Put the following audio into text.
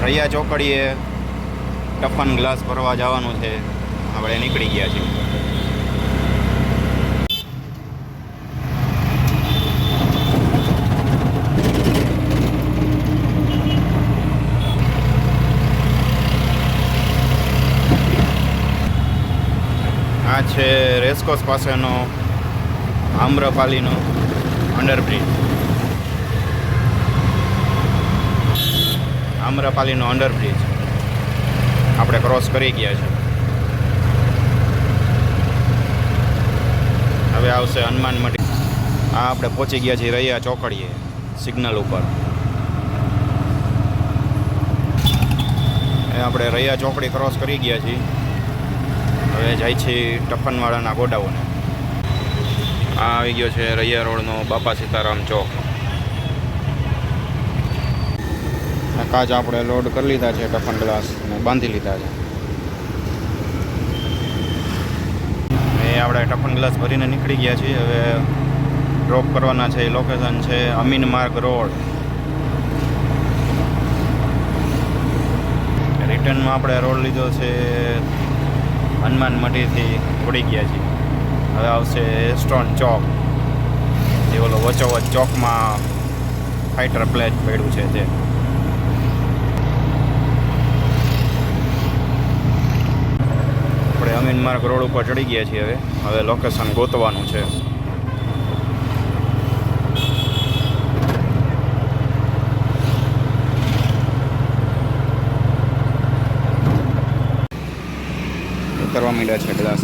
Raiya ચોકડીએ toughen glass ભરવા જવાનું છે. આપણે નીકળી ગયા છીએ. આ છે રેસકોર્સ પાસેનો આમ્રપાલીનો અંડરબ્રિજ. આમ્રપાલીનો અંડરબ્રિજ આપણે ક્રોસ કરી ગયા છે. હવે આવશે હનુમાન મંદિર. આ આપણે પહોંચી ગયા છીએ રૈયા ચોકડીએ સિગ્નલ ઉપર. એ આપણે રૈયા ચોકડી ક્રોસ કરી ગયા છીએ. હવે જાય છે ટફનવાળાના ગોડાઉને. આ આવી ગયો છે રૈયા રોડનો બાપા સીતારામ ચોક. કાચ આપણે લોડ કરી લીધા છે, ટફન ગ્લાસ અને બાંધી લીધા છે. એ આપણે ટફન ગ્લાસ ભરીને નીકળી ગયા છીએ. હવે ડ્રોપ કરવાના છે. લોકેશન છે અમીન માર્ગ રોડ. રિટર્નમાં આપણે રોડ લીધો છે હનુમાન મંદિરથી ઉડી ગયા છીએ. હવે આવશે સ્ટોન ચોક. જે ઓલો વચોવચ ચોકમાં ફાઇટર પ્લેટ પડ્યું છે તે. આપણે અમીન માર્ગ રોડ ઉપર ચડી ગયા છીએ. હવે લોકેશન ગોતવાનું છે. ઉતરવા માંડ્યા છે ગ્લાસ.